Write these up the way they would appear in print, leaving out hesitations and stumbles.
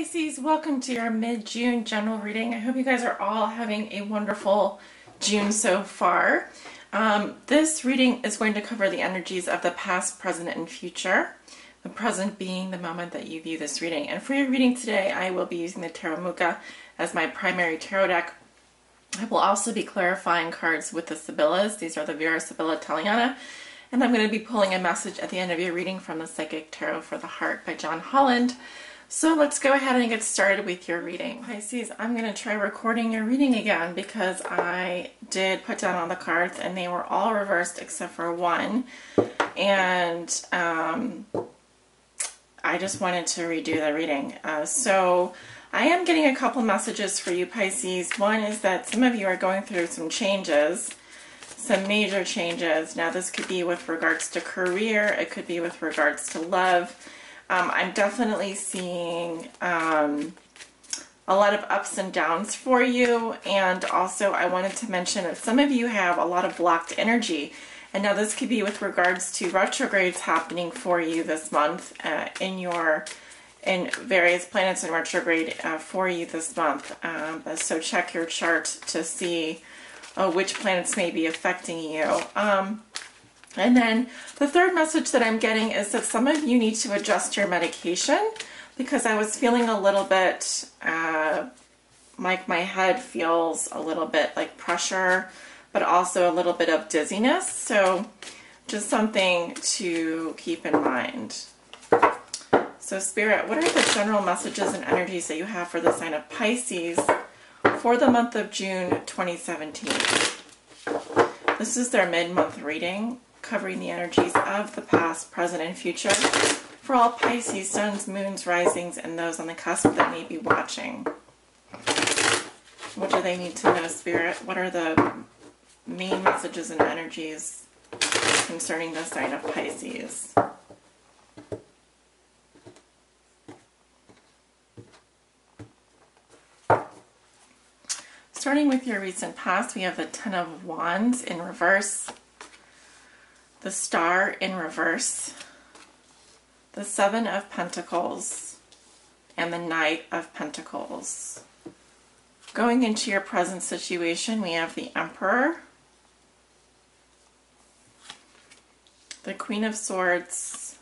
Pisces, welcome to your mid-June general reading. I hope you guys are all having a wonderful June so far. This reading is going to cover the energies of the past, present, and future. The present being the moment that you view this reading. And for your reading today, I will be using the Tarot Mucha as my primary tarot deck. I will also be clarifying cards with the Sibyllas. These are the Vera Sibilla Italiana. And I'm going to be pulling a message at the end of your reading from the Psychic Tarot for the Heart by John Holland. So let's go ahead and get started with your reading. Pisces, I'm going to try recording your reading again because I did put down all the cards and they were all reversed except for one. And I just wanted to redo the reading. So I am getting a couple messages for you, Pisces. One is that some of you are going through some changes, some major changes. Now this could be with regards to career, it could be with regards to love. I'm definitely seeing a lot of ups and downs for you, and also I wanted to mention that some of you have a lot of blocked energy, and now this could be with regards to retrogrades happening for you this month in various planets in retrograde for you this month. So check your chart to see which planets may be affecting you. And then the third message that I'm getting is that some of you need to adjust your medication, because I was feeling a little bit like my head feels a little bit like pressure, but also a little bit of dizziness. So just something to keep in mind. So Spirit, what are the general messages and energies that you have for the sign of Pisces for the month of June 2017? This is their mid-month reading, covering the energies of the past, present, and future for all Pisces, suns, moons, risings, and those on the cusp that may be watching. What do they need to know, Spirit? What are the main messages and energies concerning the sign of Pisces? Starting with your recent past, we have the Ten of Wands in reverse, the Star in reverse, the Seven of Pentacles, and the Knight of Pentacles. Going into your present situation, we have the Emperor, the Queen of Swords,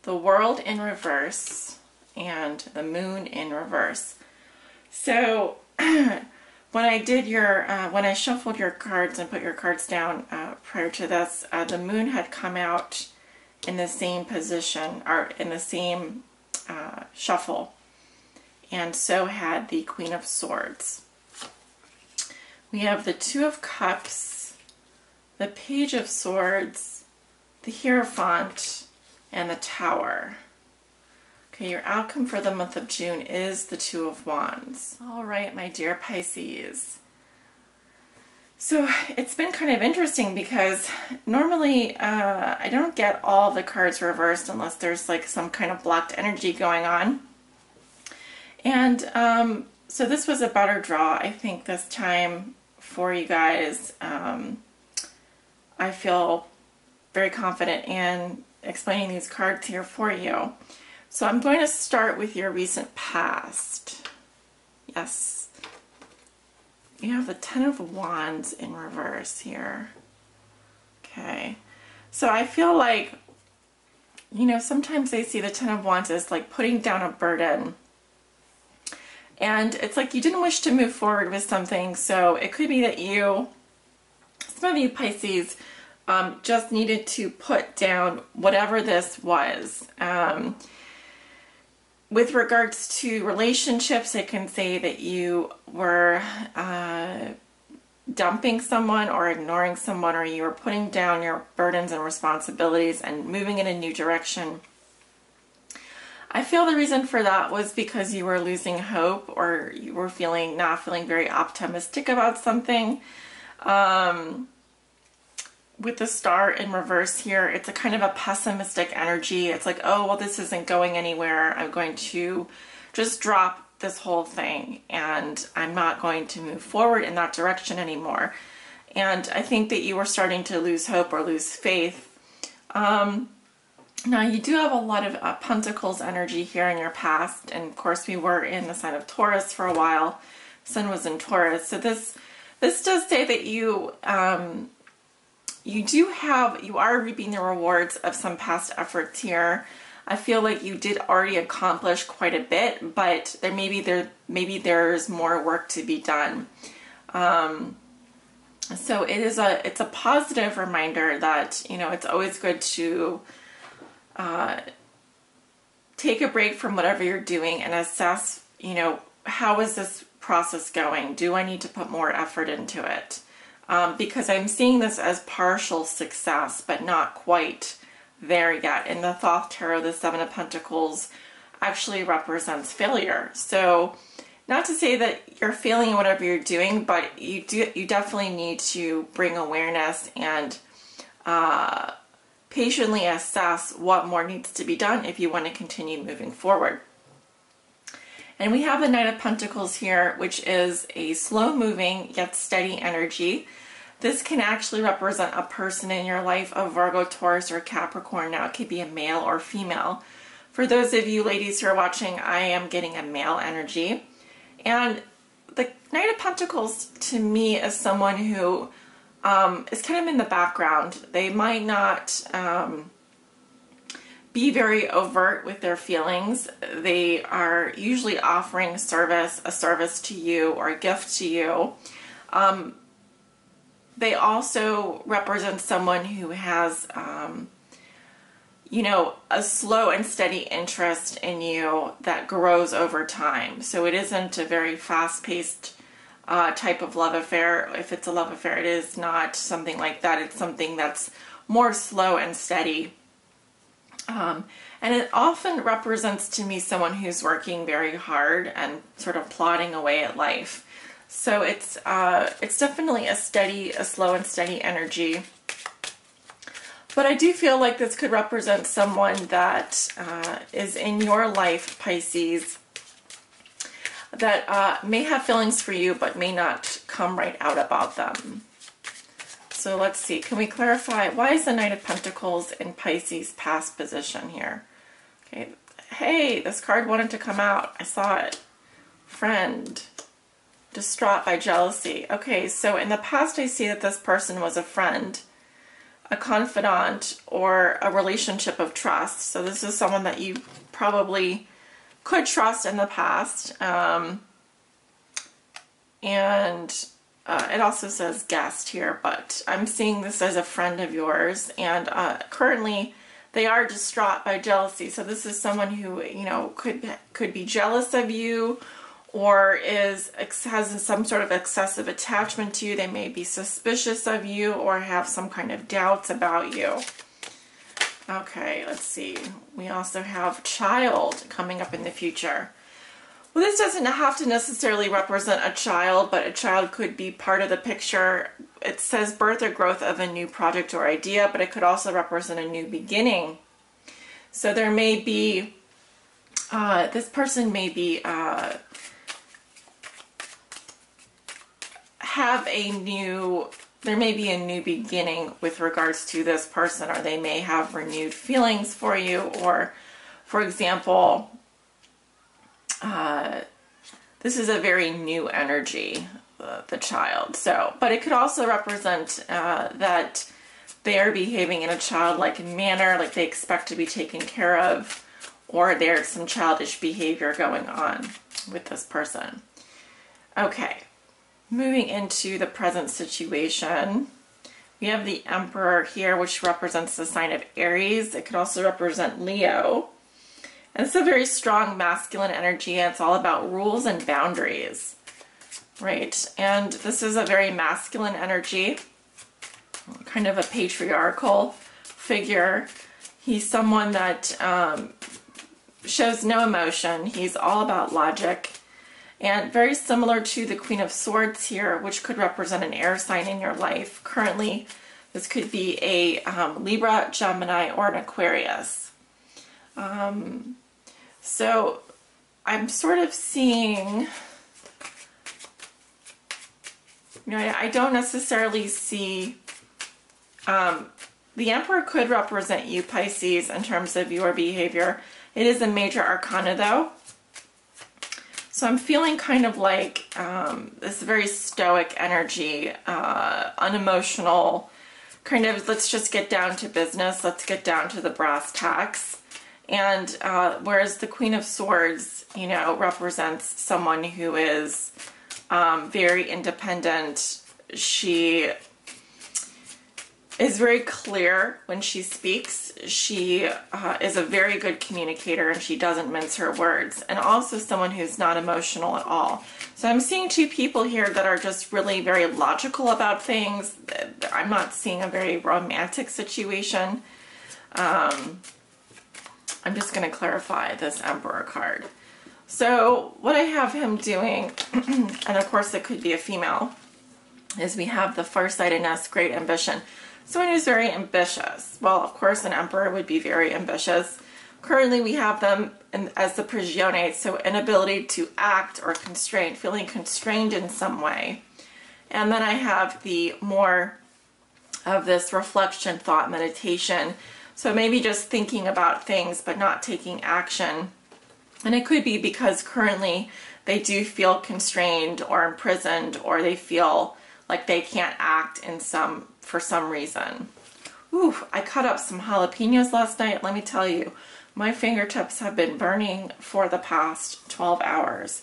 the World in reverse, and the Moon in reverse. So when I did when I shuffled your cards and put your cards down prior to this, the Moon had come out in the same position, or in the same shuffle, and so had the Queen of Swords. We have the Two of Cups, the Page of Swords, the Hierophant, and the Tower. Okay, your outcome for the month of June is the Two of Wands. All right, my dear Pisces. So it's been kind of interesting because normally I don't get all the cards reversed unless there's like some kind of blocked energy going on. And so this was a better draw, I think, this time for you guys. I feel very confident in explaining these cards here for you. So I'm going to start with your recent past. Yes. You have the Ten of Wands in reverse here. Okay. So I feel like, you know, sometimes they see the Ten of Wands as like putting down a burden. And it's like you didn't wish to move forward with something. So it could be that some of you Pisces, just needed to put down whatever this was. With regards to relationships, it can say that you were dumping someone or ignoring someone, or you were putting down your burdens and responsibilities and moving in a new direction. I feel the reason for that was because you were losing hope, or you were not feeling very optimistic about something. With the Star in reverse here, it's a kind of a pessimistic energy. It's like, oh, well, this isn't going anywhere. I'm going to just drop this whole thing and I'm not going to move forward in that direction anymore. And I think that you were starting to lose hope or lose faith. Now, you do have a lot of Pentacles energy here in your past, and of course we were in the sign of Taurus for a while. Sun was in Taurus, so this does say that you you are reaping the rewards of some past efforts here. I feel like you did already accomplish quite a bit, but maybe there's more work to be done. So it's a positive reminder that, you know, it's always good to take a break from whatever you're doing and assess, you know, how is this process going? Do I need to put more effort into it? Because I'm seeing this as partial success, but not quite there yet. In the Thoth Tarot, the Seven of Pentacles actually represents failure. So not to say that you're failing in whatever you're doing, but you definitely need to bring awareness and patiently assess what more needs to be done if you want to continue moving forward. And we have the Knight of Pentacles here, which is a slow-moving yet steady energy. This can actually represent a person in your life, a Virgo, Taurus, or Capricorn. Now, it could be a male or female. For those of you ladies who are watching, I am getting a male energy. And the Knight of Pentacles, to me, is someone who is kind of in the background. They might not be very overt with their feelings. They are usually offering a service to you or a gift to you. They also represent someone who has, you know, a slow and steady interest in you that grows over time. So it isn't a very fast-paced type of love affair. If it's a love affair, it is not something like that. It's something that's more slow and steady. And it often represents to me someone who's working very hard and sort of plodding away at life. So it's definitely a slow and steady energy. But I do feel like this could represent someone that is in your life, Pisces, that may have feelings for you but may not come right out about them. So let's see, can we clarify, why is the Knight of Pentacles in Pisces past position here? Okay, hey, this card wanted to come out. I saw it. Friend, distraught by jealousy. Okay, so in the past I see that this person was a friend, a confidant, or a relationship of trust. So this is someone that you probably could trust in the past. It also says guest here, but I'm seeing this as a friend of yours, and currently they are distraught by jealousy. So this is someone who, you know, could be jealous of you, or has some sort of excessive attachment to you. They may be suspicious of you or have some kind of doubts about you. Okay, let's see. We also have child coming up in the future. Well, this doesn't have to necessarily represent a child, but a child could be part of the picture. It says birth or growth of a new project or idea, but it could also represent a new beginning. So there may be, this person may be, there may be a new beginning with regards to this person, or they may have renewed feelings for you, or, for example, this is a very new energy, the child. So, but it could also represent that they are behaving in a childlike manner, like they expect to be taken care of, or there's some childish behavior going on with this person. Okay, moving into the present situation. We have the Emperor here, which represents the sign of Aries. It could also represent Leo. And it's a very strong masculine energy, and it's all about rules and boundaries, right? And this is a very masculine energy, kind of a patriarchal figure. He's someone that shows no emotion. He's all about logic, and very similar to the Queen of Swords here, which could represent an air sign in your life. Currently, this could be a Libra, Gemini, or an Aquarius. So I'm sort of seeing, you know, I don't necessarily see The Emperor could represent you, Pisces, in terms of your behavior. It is a major arcana, though. So I'm feeling kind of like this very stoic energy, unemotional, kind of let's just get down to business, let's get down to the brass tacks. And whereas the Queen of Swords, you know, represents someone who is very independent. She is very clear when she speaks. She is a very good communicator, and she doesn't mince her words. And also someone who's not emotional at all. So I'm seeing two people here that are just really very logical about things. I'm not seeing a very romantic situation. I'm just going to clarify this Emperor card. So what I have him doing, and of course it could be a female, is we have the farsightedness, great ambition. Someone who's very ambitious. Well, of course, an emperor would be very ambitious. Currently, we have them as the prigione, so inability to act or constrain, feeling constrained in some way. And then I have the more of this reflection, thought, meditation. So maybe just thinking about things, but not taking action. And it could be because currently they do feel constrained or imprisoned, or they feel like they can't act for some reason. Ooh, I cut up some jalapenos last night. Let me tell you, my fingertips have been burning for the past 12 hours.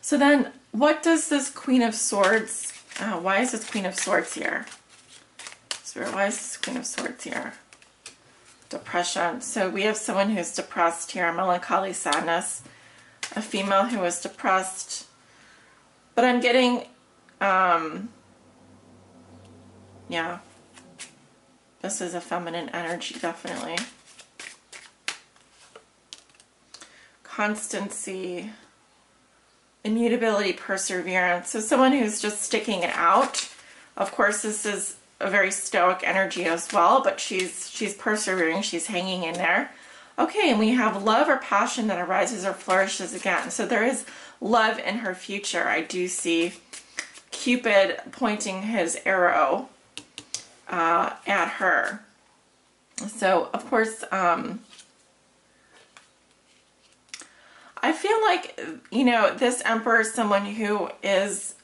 So then, what does this Queen of Swords, why is this Queen of Swords here? So why is this Queen of Swords here? Depression. So we have someone who's depressed here, melancholy, sadness. A female who is depressed. But I'm getting, yeah, this is a feminine energy, definitely. Constancy, immutability, perseverance. So someone who's just sticking it out. Of course, this is a very stoic energy as well, but she's persevering, she's hanging in there. Okay, and we have love or passion that arises or flourishes again. So there is love in her future. I do see Cupid pointing his arrow at her. So, of course, I feel like, you know, this Emperor is someone who is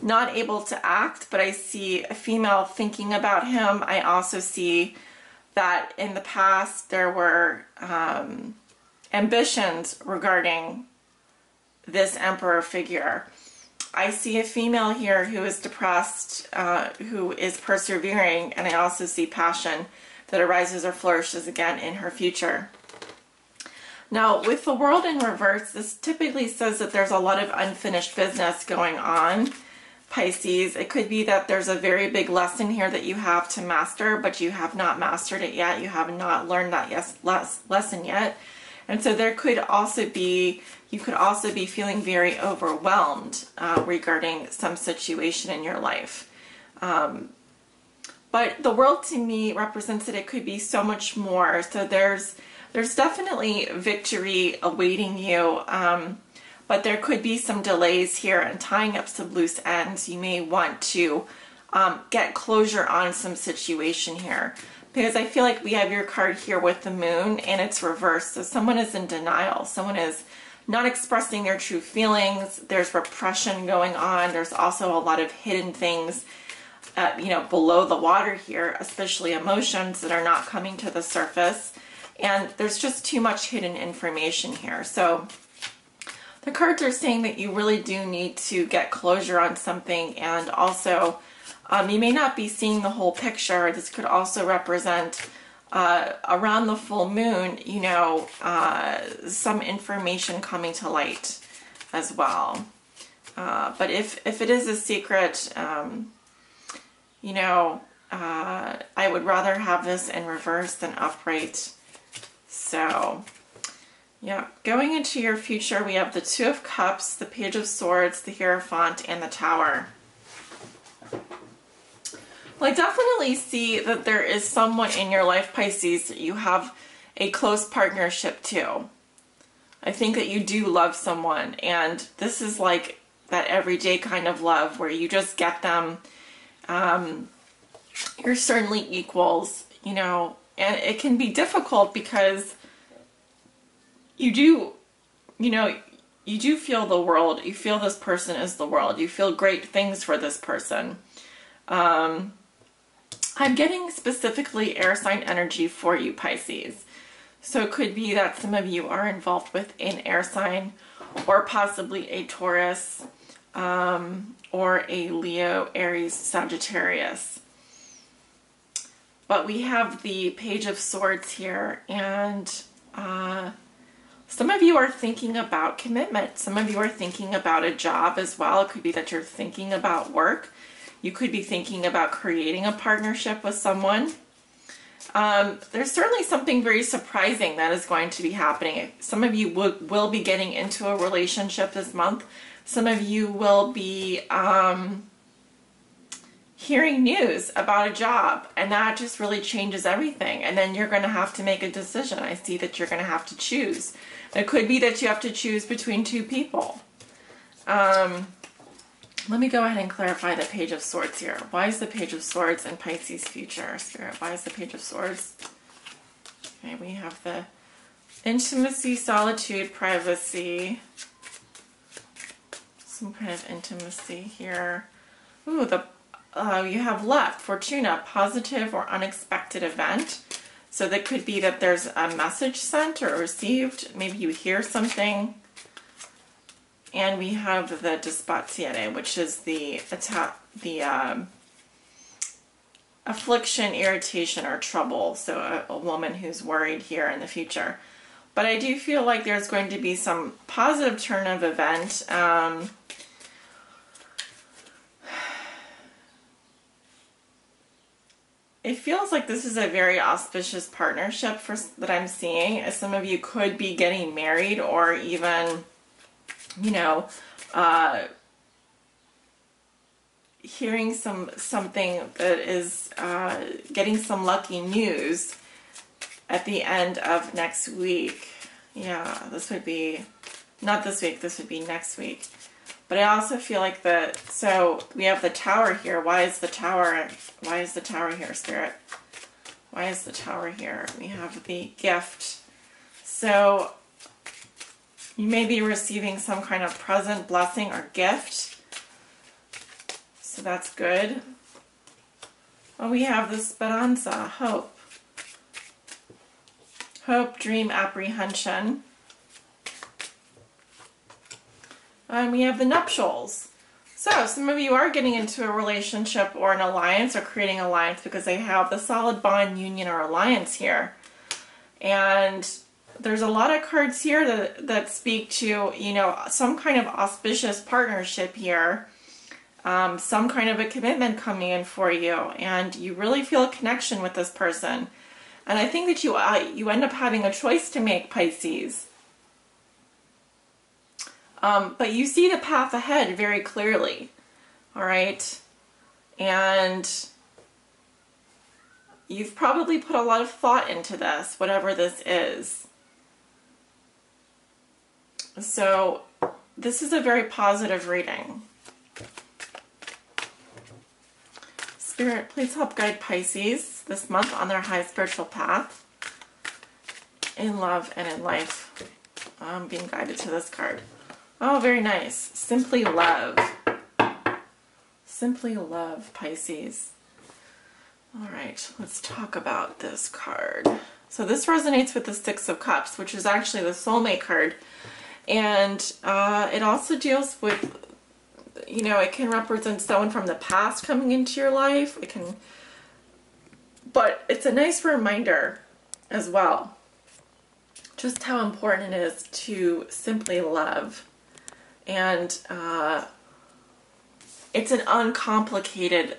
not able to act, but I see a female thinking about him. I also see that in the past there were ambitions regarding this Emperor figure. I see a female here who is depressed, who is persevering, and I also see passion that arises or flourishes again in her future. Now, with the World in reverse, this typically says that there's a lot of unfinished business going on, Pisces. It could be that there's a very big lesson here that you have to master, but you have not mastered it yet. You have not learned that lesson yet. And so there could also be, you could also be feeling very overwhelmed regarding some situation in your life. But the World to me represents that it could be so much more. So there's definitely victory awaiting you. But there could be some delays here and tying up some loose ends. You may want to get closure on some situation here. Because I feel like we have your card here with the Moon and it's reversed. So someone is in denial. Someone is not expressing their true feelings. There's repression going on. There's also a lot of hidden things, you know, below the water here, especially emotions that are not coming to the surface. And there's just too much hidden information here. So the cards are saying that you really do need to get closure on something, and also you may not be seeing the whole picture. This could also represent around the full moon, you know, some information coming to light as well. But if it is a secret, you know, I would rather have this in reverse than upright. So, yeah, going into your future, we have the Two of Cups, the Page of Swords, the Hierophant, and the Tower. Well, I definitely see that there is someone in your life, Pisces, that you have a close partnership to. I think that you do love someone, and this is like that everyday kind of love where you just get them You're certainly equals, you know, and it can be difficult because you do, you know, you do feel the world. You feel this person is the world. You feel great things for this person. I'm getting specifically air sign energy for you, Pisces. So it could be that some of you are involved with an air sign, or possibly a Taurus, or a Leo, Aries, Sagittarius. But we have the Page of Swords here, and some of you are thinking about commitment. Some of you are thinking about a job as well. It could be that you're thinking about work. You could be thinking about creating a partnership with someone. There's certainly something very surprising that is going to be happening. Some of you will be getting into a relationship this month. Some of you will be hearing news about a job, and that just really changes everything. And then you're going to have to make a decision. I see that you're going to have to choose. It could be that you have to choose between two people. Let me go ahead and clarify the Page of Swords here. Why is the Page of Swords in Pisces future? Spirit, why is the Page of Swords? Okay, we have the intimacy, solitude, privacy. Some kind of intimacy here. Ooh, you have left, Fortuna, positive or unexpected event. So that could be that there's a message sent or received. Maybe you hear something. And we have the Dispazione, which is the affliction, irritation, or trouble. So a woman who's worried here in the future. But I do feel like there's going to be some positive turn of event. It feels like this is a very auspicious partnership that I'm seeing. As some of you could be getting married, or even, you know, hearing something that is getting some lucky news at the end of next week. Yeah, this would be not this week. This would be next week. But I also feel like so we have the Tower here. Why is the Tower? Why is the Tower here, Spirit? Why is the Tower here? We have the Gift. So you may be receiving some kind of present, blessing, or gift. So that's good. Well, we have the Speranza, hope. Hope, dream, apprehension. And we have the nuptials. So some of you are getting into a relationship or an alliance, or creating an alliance, because they have the solid bond, union, or alliance here. And there's a lot of cards here that speak to, you know, some kind of auspicious partnership here. Some kind of a commitment coming in for you. And you really feel a connection with this person. And I think that you end up having a choice to make, Pisces. But you see the path ahead very clearly, all right? And you've probably put a lot of thought into this, whatever this is. So this is a very positive reading. Spirit, please help guide Pisces this month on their high spiritual path, in love and in life. I'm being guided to this card. Oh, very nice. Simply love. Simply love, Pisces. All right, let's talk about this card. So this resonates with the Six of Cups, which is actually the soulmate card. And it also deals with, you know, it can represent someone from the past coming into your life. But it's a nice reminder as well, just how important it is to simply love. And it's an uncomplicated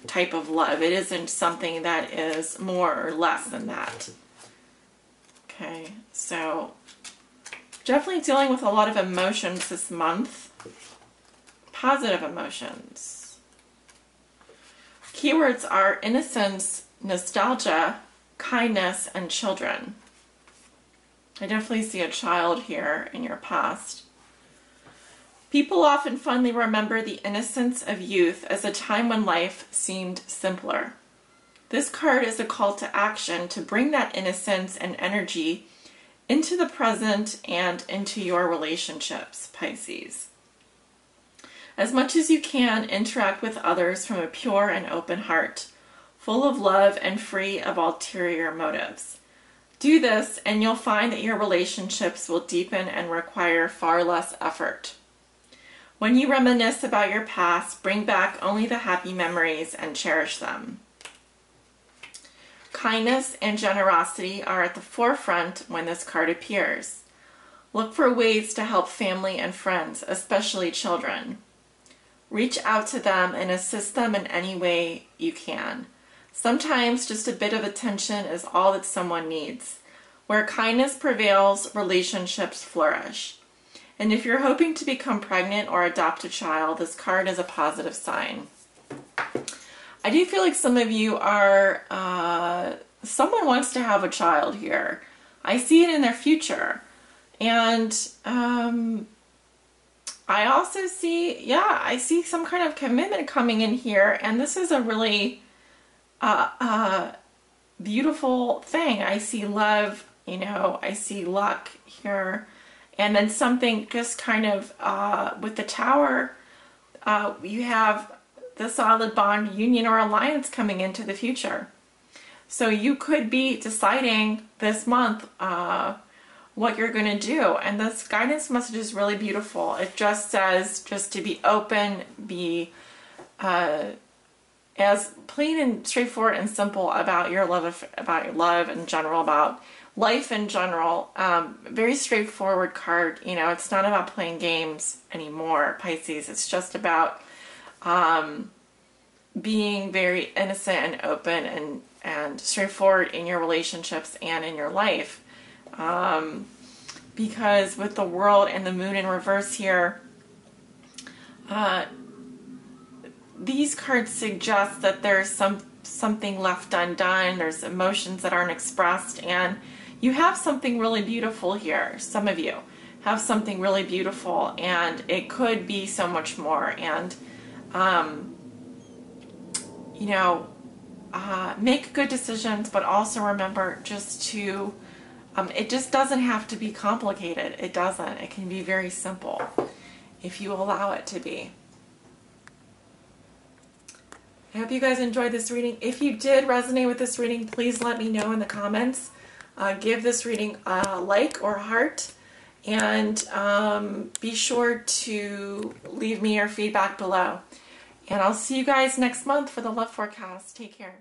type of love. It isn't something that is more or less than that. Okay, so definitely dealing with a lot of emotions this month. Positive emotions. Keywords are innocence, nostalgia, kindness, and children. I definitely see a child here in your past. People often fondly remember the innocence of youth as a time when life seemed simpler. This card is a call to action to bring that innocence and energy into the present and into your relationships, Pisces. As much as you can, interact with others from a pure and open heart, full of love and free of ulterior motives. Do this and you'll find that your relationships will deepen and require far less effort. When you reminisce about your past, bring back only the happy memories and cherish them. Kindness and generosity are at the forefront when this card appears. Look for ways to help family and friends, especially children. Reach out to them and assist them in any way you can. Sometimes just a bit of attention is all that someone needs. Where kindness prevails, relationships flourish. And if you're hoping to become pregnant or adopt a child, this card is a positive sign. I do feel like some of you are, someone wants to have a child here. I see it in their future. And I also see, I see some kind of commitment coming in here. And this is a really beautiful thing. I see love, I see luck here. And then something just kind of, with the Tower, you have the solid bond, union, or alliance coming into the future. So you could be deciding this month what you're going to do. And this guidance message is really beautiful. It just says just to be open, be as plain and straightforward and simple about your love, in general, about life in general. Very straightforward card. It's not about playing games anymore, Pisces. It's just about being very innocent and open and straightforward in your relationships and in your life. Because with the world and the moon in reverse here, these cards suggest that there's something left undone. There's emotions that aren't expressed, and you have something really beautiful here. Some of you have something really beautiful, and it could be so much more. And make good decisions, but also remember just to, it just doesn't have to be complicated. It doesn't. It can be very simple if you allow it to be. I hope you guys enjoyed this reading. If you did resonate with this reading, please let me know in the comments. Give this reading a like or a heart, and be sure to leave me your feedback below. And I'll see you guys next month for the love forecast. Take care.